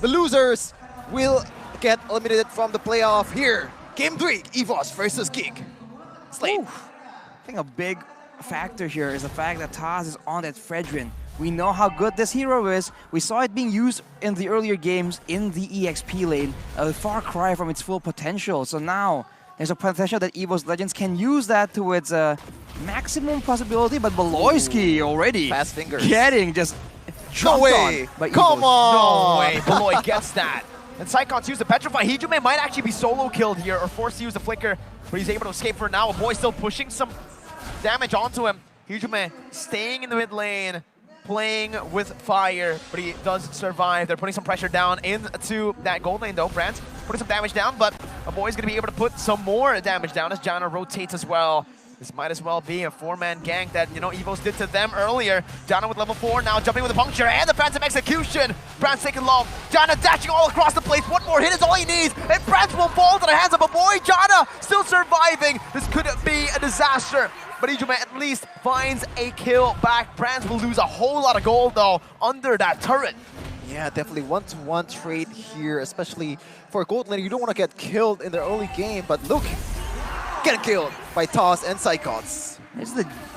the losers will get eliminated from the playoff here. Game 3, Evos versus Geek Slate. I think a big factor here is the fact that Taz is on that Fredrin. We know how good this hero is. We saw it being used in the earlier games in the EXP lane, a far cry from its full potential. So now there's a potential that Evos Legends can use that to its maximum possibility, but Beloyski already fast fingers getting just no way. On Come on! No way, Beloy gets that. And Psychon's used the Petrify. Hijume might actually be solo killed here or forced to use the Flicker, but he's able to escape for now. A boy still pushing some damage onto him. Hijume staying in the mid lane, playing with fire, but he does survive. They're putting some pressure down into that gold lane though. Brand's putting some damage down, but a boy's gonna be able to put some more damage down as Janna rotates as well. This might as well be a 4-man gank that, you know, Evos did to them earlier. Janna with level 4, now jumping with a puncture and the Phantom execution. Brand's taking long. Janna dashing all across the place. One more hit is all he needs, and Brand will fall to the hands of a boy. Janna still surviving. This could be a disaster, but Hijume at least finds a kill back. Brand will lose a whole lot of gold though under that turret. Yeah, definitely one-to-one trade here, especially for a gold laner. You don't want to get killed in the early game, but look, get killed by Toss and Psychons.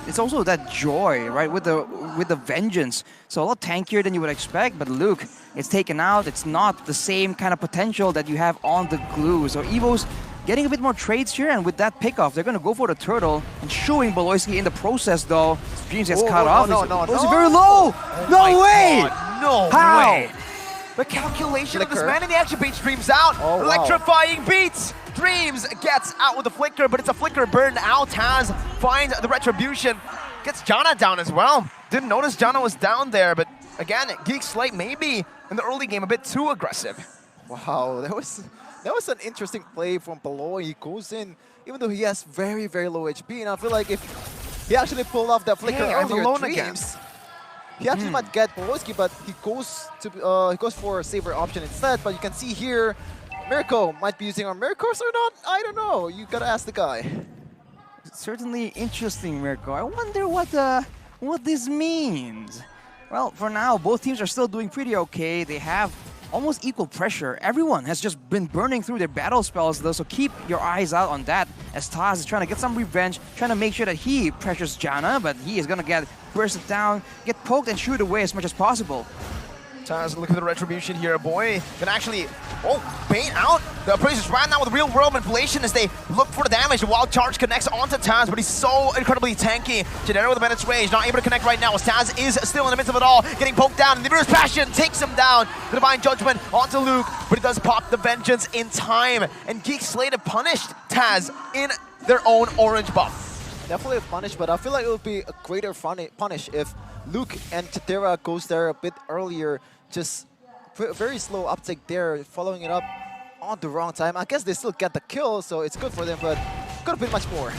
It's also that joy, right, with the vengeance. So a lot tankier than you would expect, but look, it's taken out. It's not the same kind of potential that you have on the glue. So Evos getting a bit more trades here, and with that pickoff, they're gonna go for the turtle and showing Beloyski in the process though. Dreams gets cut off. No, It's very low. No way! God, no How? way! The calculation of this Flicker. man in the action beat Dreams out. Oh, wow. Electrifying beats. Dreams gets out with the Flicker, but it's a Flicker burn out. Taz finds the Retribution. Gets Janna down as well. Didn't notice Janna was down there, but again, Geek Slate maybe in the early game a bit too aggressive. Wow, that was an interesting play from Beloy. He goes in, even though he has very, very low HP, and I feel like if he actually pulled off that Flicker earlier, alone Dreams, he actually might get Beloyski, but he goes for a saver option instead. But you can see here, Mirko might be using our Mirkos or not. I don't know. You gotta ask the guy. Certainly interesting, Mirko. I wonder what this means. Well, for now, both teams are still doing pretty okay. They have almost equal pressure. Everyone has just been burning through their battle spells though, so keep your eyes out on that as Taz is trying to get some revenge, trying to make sure that he pressures Janna, but he is gonna get bursted down, get poked and shoot away as much as possible. Taz, look at the Retribution here. Boy can actually, bait out. The Appraisers ran now with real world manipulation as they look for the damage. The Wild Charge connects onto Taz, but he's so incredibly tanky. Genero with a minute's rage, not able to connect right now as Taz is still in the midst of it all, getting poked down. The Mirror's Passion takes him down. The Divine Judgment onto Luke, but he does pop the Vengeance in time. And Geek Slate have punished Taz in their own orange buff. Definitely a punish, but I feel like it would be a greater punish if Luke and Chitera goes there a bit earlier. Just very slow uptake there, following it up on the wrong time. I guess they still get the kill, so it's good for them, but could have been much more.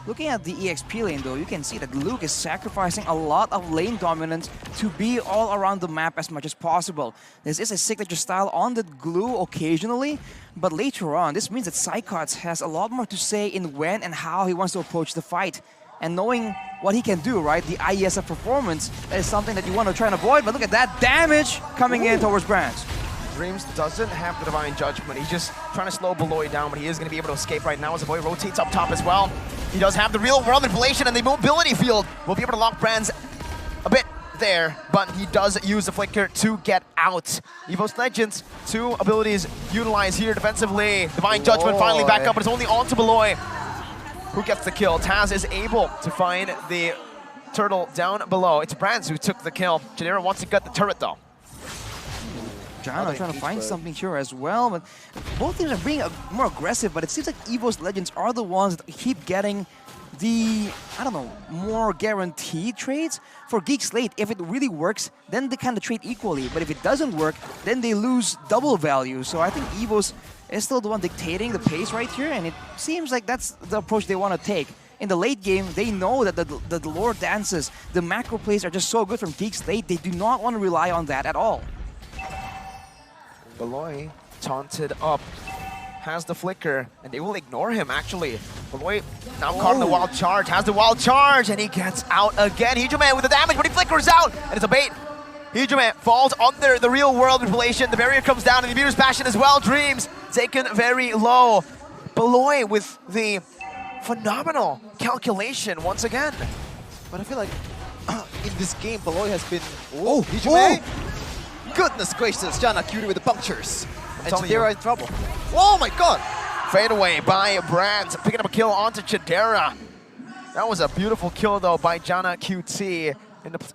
Looking at the EXP lane though, you can see that Luke is sacrificing a lot of lane dominance to be all around the map as much as possible. This is a signature style on the glue occasionally, but later on, this means that Psychots has a lot more to say in when and how he wants to approach the fight. And knowing what he can do, right? The IESF performance, that is something that you want to try and avoid, but look at that damage coming in towards Brands. Dreams doesn't have the Divine Judgment. He's just trying to slow Beloy down, but he is going to be able to escape right now as the boy rotates up top as well. He does have the real world manipulation and the mobility field. Will be able to lock Brands a bit there, but he does use the Flicker to get out. Evos Legends, 2 abilities utilized here defensively. Divine Judgment finally back up, but it's only on to Beloy. Who gets the kill? Taz is able to find the turtle down below. It's Brands who took the kill. Genera wants to get the turret though. Janna trying to find something here as well, but both teams are being more aggressive, but it seems like Evos Legends are the ones that keep getting the, I don't know, more guaranteed trades. For Geek Slate, if it really works, then they kind of trade equally, but if it doesn't work, then they lose double value. So I think Evos is still the one dictating the pace right here, and it seems like that's the approach they want to take. In the late game, they know that the lore dances, the macro plays are just so good from Geek Slate, they do not want to rely on that at all. Beloy taunted up, has the Flicker, and they will ignore him actually. Beloy now caught in the Wild Charge, has the Wild Charge, and he gets out again. Hijume with the damage, but he flickers out, and it's a bait. Hijume falls under the real world manipulation. The barrier comes down, and the Abuser's Passion as well. Dreams taken very low. Beloy with the phenomenal calculation once again. But I feel like in this game, Beloy has been... Oh, Hijume! Goodness gracious, Jana Cutie with the punctures. And Chidera in trouble. Oh my god! Fade away by Brands, picking up a kill onto Chidera. That was a beautiful kill though by Jana QT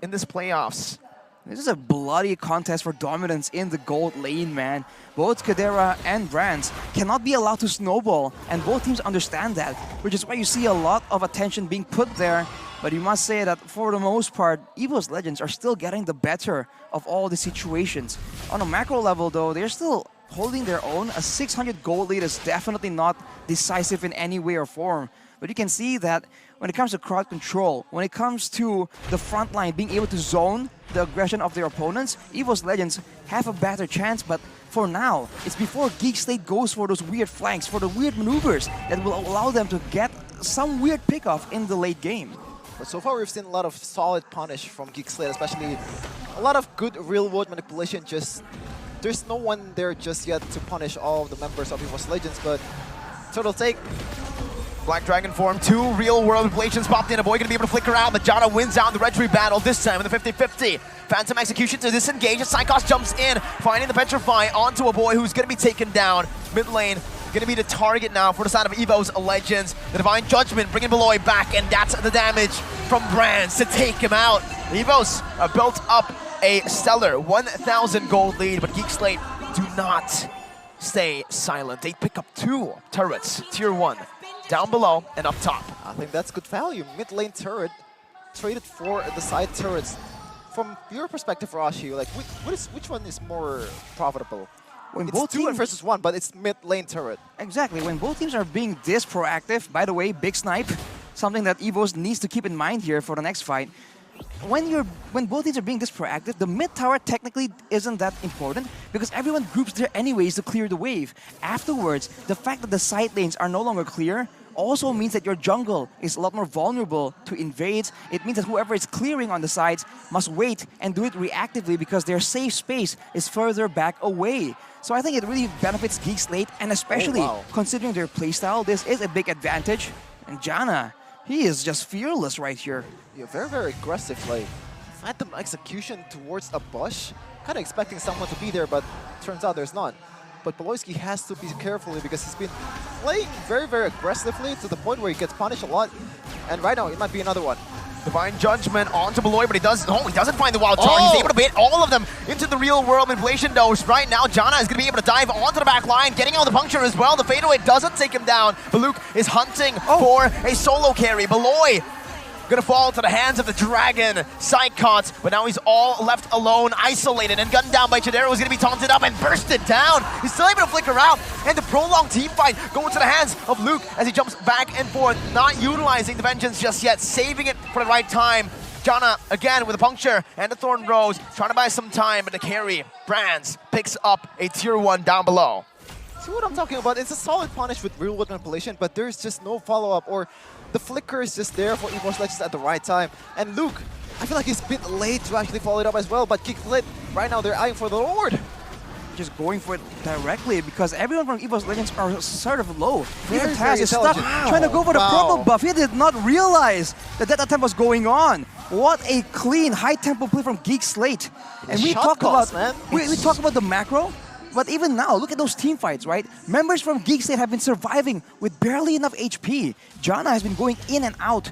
in this playoffs. This is a bloody contest for dominance in the gold lane, man. Both Chidera and Brands cannot be allowed to snowball, and both teams understand that, which is why you see a lot of attention being put there. But you must say that for the most part, Evos Legends are still getting the better of all the situations. On a macro level though, they're still holding their own. A 600 gold lead is definitely not decisive in any way or form. But you can see that when it comes to crowd control, when it comes to the front line being able to zone the aggression of their opponents, Evos Legends have a better chance. But for now, it's before Geek Slate goes for those weird flanks, for the weird maneuvers that will allow them to get some weird pickoff in the late game. But so far we've seen a lot of solid punish from Geek Slate, especially a lot of good real-world manipulation. Just there's no one there just yet to punish all of the members of Evos Legends, but Turtle take. Black Dragon form, 2 real-world manipulations popped in. A boy gonna be able to flicker out, but Jana wins out in the Red Tree battle, this time in the 50-50. Phantom execution to disengage, and Psychos jumps in, finding the Petrify onto a boy who's gonna be taken down. Mid lane, gonna be the target now for the side of Evos Legends. The Divine Judgment bringing Beloy back, and that's the damage from Brands to take him out. Evos built up a stellar 1,000 gold lead, but Geek Slate do not stay silent. They pick up 2 turrets, tier 1. Down below and up top. I think that's good value. Mid lane turret traded for the side turrets. From your perspective, Rashi, like which one is more profitable? When it's both 2 teams versus 1, but it's mid lane turret. Exactly. When both teams are being this proactive, by the way, big snipe, something that Evos needs to keep in mind here for the next fight. When both teams are being this proactive, the mid tower technically isn't that important because everyone groups there anyways to clear the wave. Afterwards, the fact that the side lanes are no longer clear also means that your jungle is a lot more vulnerable to invades. It means that whoever is clearing on the sides must wait and do it reactively because their safe space is further back away. So I think it really benefits Geek Slate, and especially considering their playstyle, this is a big advantage. And Jana, he is just fearless right here. Yeah, very, very aggressive. Like, phantom execution towards a bush. Kind of expecting someone to be there, but turns out there's none. But Beloyski has to be careful because he's been playing very, very aggressively to the point where he gets punished a lot. And right now, it might be another one. Divine Judgment onto Beloy, but he doesn't find the wild charge. He's able to bait all of them into the real world manipulation dose. Right now, Jana is going to be able to dive onto the back line, getting out the puncture as well. The fadeaway doesn't take him down, but Luke is hunting for a solo carry. Beloy gonna fall to the hands of the Dragon Psychots, but now he's all left alone, isolated, and gunned down by Chidera, who's gonna be taunted up and bursted down. He's still able to flicker out, and the prolonged team fight going to the hands of Luke as he jumps back and forth, not utilizing the Vengeance just yet, saving it for the right time. Jana, again, with a puncture and a Thorn Rose, trying to buy some time, but the carry, Brands, picks up a tier 1 down below. See what I'm talking about? It's a solid punish with real world manipulation, but there's just no follow-up, or the flicker is just there for Evos Legends at the right time. And Luke, I feel like he's a bit late to actually follow it up as well, but Geek Slate, right now they're eyeing for the Lord. Just going for it directly because everyone from Evos Legends are sort of low. Even Very, Taz very is stuck trying to go for the purple buff. He did not realize that attempt was going on. What a clean, high-tempo play from Geek Slate. And we talk about we talk about the macro. But even now, look at those team fights, right? Members from Geek Slate have been surviving with barely enough HP. Jana has been going in and out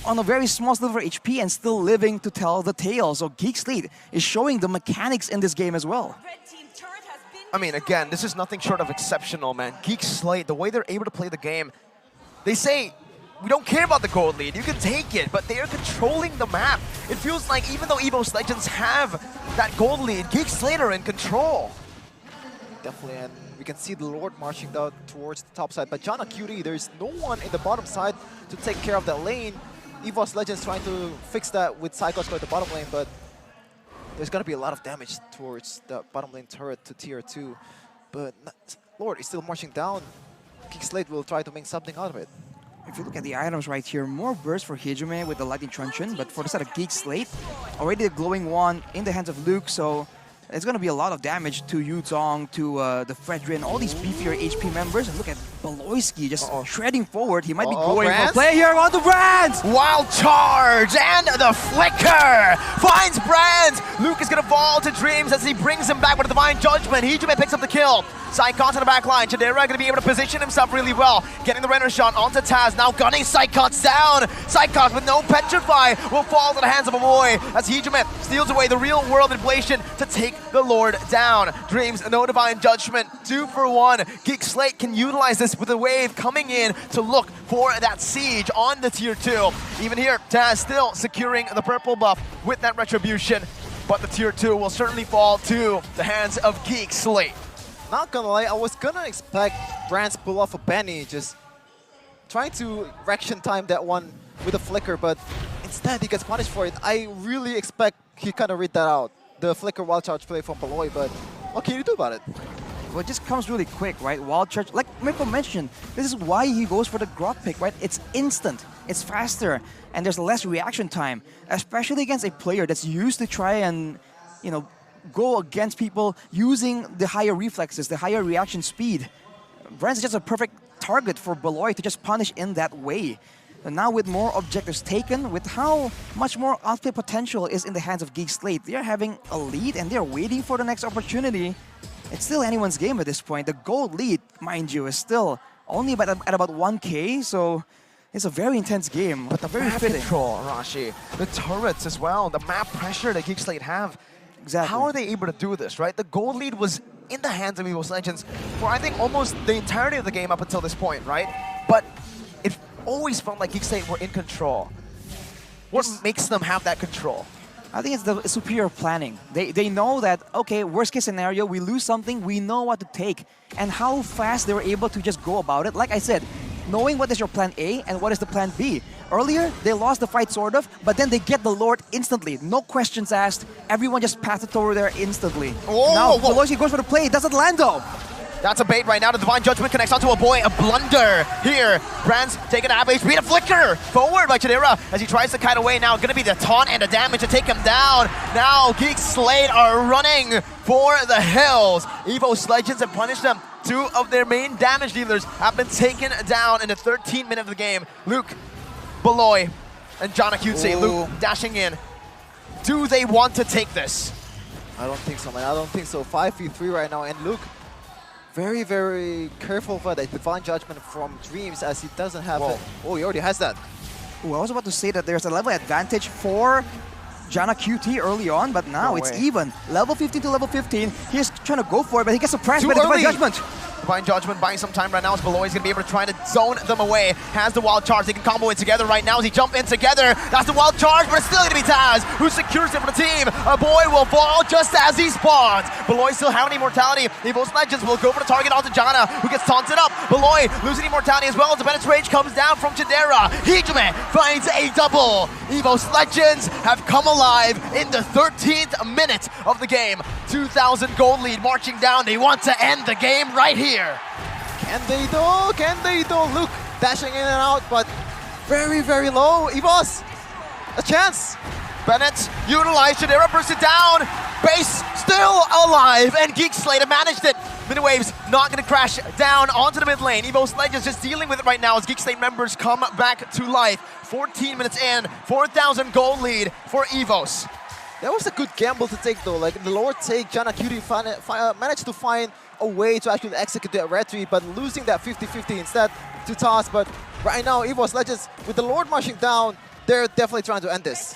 on a very small sliver of HP and still living to tell the tale. So Geek Slate is showing the mechanics in this game as well. I mean, again, this is nothing short of exceptional, man. Geek Slate, the way they're able to play the game, they say, we don't care about the gold lead, you can take it, but they are controlling the map. It feels like even though Evos Legends have that gold lead, Geek Slate are in control. Definitely, and we can see the Lord marching down towards the top side. But Jana QD, there's no one in the bottom side to take care of that lane. Evos Legends trying to fix that with Psychos going to the bottom lane, but there's going to be a lot of damage towards the bottom lane turret to tier 2. But Lord is still marching down. Geek Slate will try to make something out of it. If you look at the items right here, more burst for Hijume with the Lightning Truncheon, but for the side of Geek Slate, already the glowing wand in the hands of Luke, so it's going to be a lot of damage to Yuzong, to the Fredrin, all these beefier HP members. And look at Beloyski just shredding forward. He might be going for a play here on the Brands! Wild charge and the flicker finds Brands. Luke is going to fall to Dreams as he brings him back with a Divine Judgment. Hijume picks up the kill. Psychon's in the back line. Chidera going to be able to position himself really well. Getting the render shot onto Taz. Now gunning Psychon's down. Psychon with no Petrify will fall to the hands of a boy as Hijume steals away the real world inflation to take the Lord down. Dreams, no Divine Judgment. 2 for 1. Geek Slate can utilize this with a wave coming in to look for that siege on the tier 2. Even here, Taz still securing the purple buff with that retribution. But the tier 2 will certainly fall to the hands of Geek Slate. Not gonna lie, I was gonna expect Brands pull off a Benny, just trying to reaction time that one with a flicker, but instead he gets punished for it. I really expect he kind of read that out, the flicker wild charge play from Beloy, but what can you do about it? Well, it just comes really quick, right? Wild charge, like Mirko mentioned, this is why he goes for the Grot pick, right? It's instant, it's faster, and there's less reaction time, especially against a player that's used to try and, you know, go against people using the higher reflexes, the higher reaction speed. Brands is just a perfect target for Beloy to just punish in that way. And now with more objectives taken, with how much more outplay potential is in the hands of Geek Slate, they're having a lead and they're waiting for the next opportunity. It's still anyone's game at this point. The gold lead, mind you, is still only at about 1k, so it's a very intense game. But the very map fitting. control, Arashi, the turrets as well, the map pressure that Geek Slate have. Exactly. How are they able to do this, right? The gold lead was in the hands of Evos Legends for, I think, almost the entirety of the game up until this point, right? But it always felt like Geek Slate were in control. What makes them have that control? I think it's the superior planning. They know that, okay, worst case scenario, we lose something, we know what to take. And how fast they were able to just go about it. Like I said, knowing what is your plan A and what is the plan B. Earlier, they lost the fight sort of, but then they get the Lord instantly. No questions asked. Everyone just passed it over there instantly. Oh, now, Beloyski goes for the play. Doesn't land though. That's a bait right now. The Divine Judgment connects onto a boy. A blunder here. Brands taking a half HP. A flicker forward by Chidera as he tries to kite away. Now going to be the taunt and the damage to take him down. Now Geek Slate are running for the hills. Evos Legends have punished them. 2 of their main damage dealers have been taken down in the 13th minute of the game. Luke, Beloy, and John Acute. Luke dashing in. Do they want to take this? I don't think so, man. I don't think so. 5v3 right now, and Luke very, very careful for that Divine Judgment from Dreams as he doesn't have it. Oh, he already has that. Ooh, I was about to say that there's a level advantage for Jana QT early on, but now it's even. Level 15 to level 15. He's trying to go for it, but he gets suppressed by the Divine Judgment. Divine Judgment buying some time right now as Beloy is going to be able to try to zone them away. Has the wild charge. They can combo it together right now as he jump in together. That's the wild charge, but it's still going to be Taz who secures it for the team. A boy will fall just as he spawns. Beloy still having immortality. Evos Legends will go for the target onto Jana, who gets taunted up. Beloy losing immortality as well as the Bennett's Rage comes down from Chidera. Hijume finds a double. Evos Legends have come alive in the 13th minute of the game. 2,000 gold lead marching down. They want to end the game right here. Can they do? Can they do? Luke dashing in and out, but very, very low. Evos, a chance. Bennett utilized Chidera, burst it down. Base still alive, and Geek Slate have managed it. Miniwave's not going to crash down onto the mid lane. Evos Legends just dealing with it right now as Geek Slate members come back to life. 14 minutes in, 4,000 gold lead for Evos. That was a good gamble to take though. Like the lower take, Jana Cutie managed to find a way to actually execute that retreat, but losing that 50-50 instead to Toss. But right now, Evos Legends, with the Lord marching down, they're definitely trying to end this.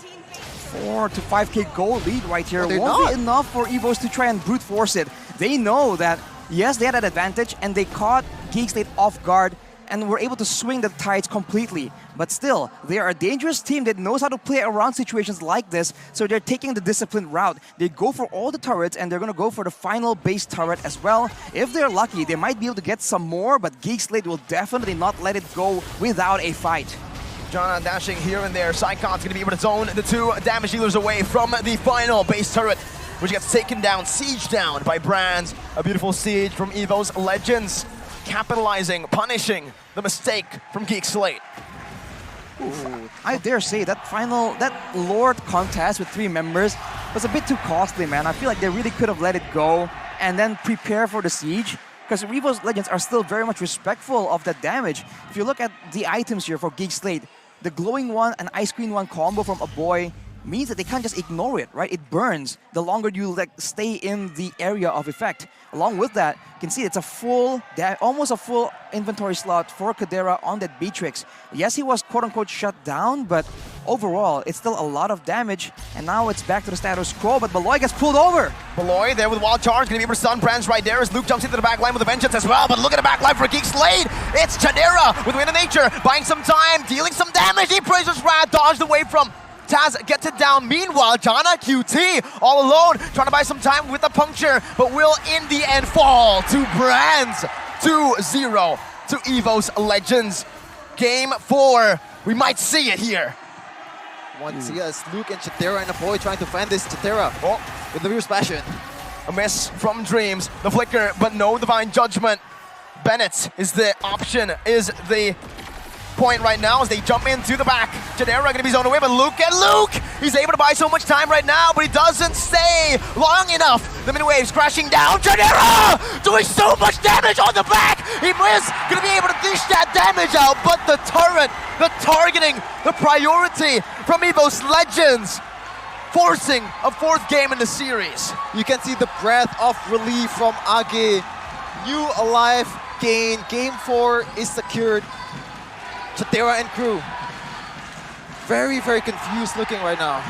4 to 5k gold lead right here. But won't be enough for Evos to try and brute force it. They know that, yes, they had that advantage, and they caught Geek Slate off guard, and were able to swing the tides completely. But still, they are a dangerous team that knows how to play around situations like this, so they're taking the disciplined route. They go for all the turrets, and they're going to go for the final base turret as well. If they're lucky, they might be able to get some more, but Geek Slate will definitely not let it go without a fight. Jana dashing here and there. Psychon's going to be able to zone the 2 damage dealers away from the final base turret, which gets taken down, sieged down by Brands. A beautiful siege from Evos Legends. capitalizing, punishing the mistake from Geek Slate. I dare say that Lord contest with 3 members was a bit too costly, man. I feel like they really could have let it go and then prepare for the siege, because Evos Legends are still very much respectful of that damage. If you look at the items here for Geek Slate, the glowing one and ice queen one combo from a boy means that they can't just ignore it, right? It burns the longer you stay in the area of effect. Along with that, you can see it's a almost a full inventory slot for Kadera on that Beatrix. Yes, he was quote-unquote shut down, but overall, it's still a lot of damage, and now it's back to the status quo, but Beloy gets pulled over. Beloy there with Wild Charge, gonna be able to stun Brands right there as Luke jumps into the back line with a Vengeance as well, but look at the back line for Geek Slate. It's Chadera with Wind of Nature, buying some time, dealing some damage. He praises Rad, dodged away from Taz, gets it down. Meanwhile, Jana QT all alone, trying to buy some time with a puncture, but will in the end fall to Brands. 2-0 to Evos Legends. Game 4, we might see it here. Once yes, Luke and Chitera and the boy trying to find this Chitera with the Reverse Passion. A miss from Dreams, the flicker, but no Divine Judgment. Bennett is the option, is the point right now as they jump into the back. Chidera gonna be zoned away, but look at Luke! He's able to buy so much time right now, but he doesn't stay long enough. The mini waves crashing down. Chidera doing so much damage on the back! He is gonna be able to dish that damage out, but the turret, the targeting, the priority from Evos Legends, forcing a 4th game in the series. You can see the breath of relief from Age. New alive gain. Game 4 is secured. Chitera and crew, very, very confused looking right now.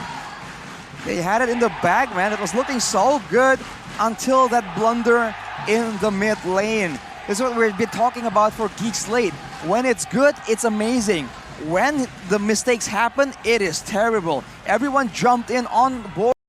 They had it in the bag, man. It was looking so good until that blunder in the mid lane. This is what we've been talking about for Geek Slate. When it's good, it's amazing. When the mistakes happen, it is terrible. Everyone jumped in on board.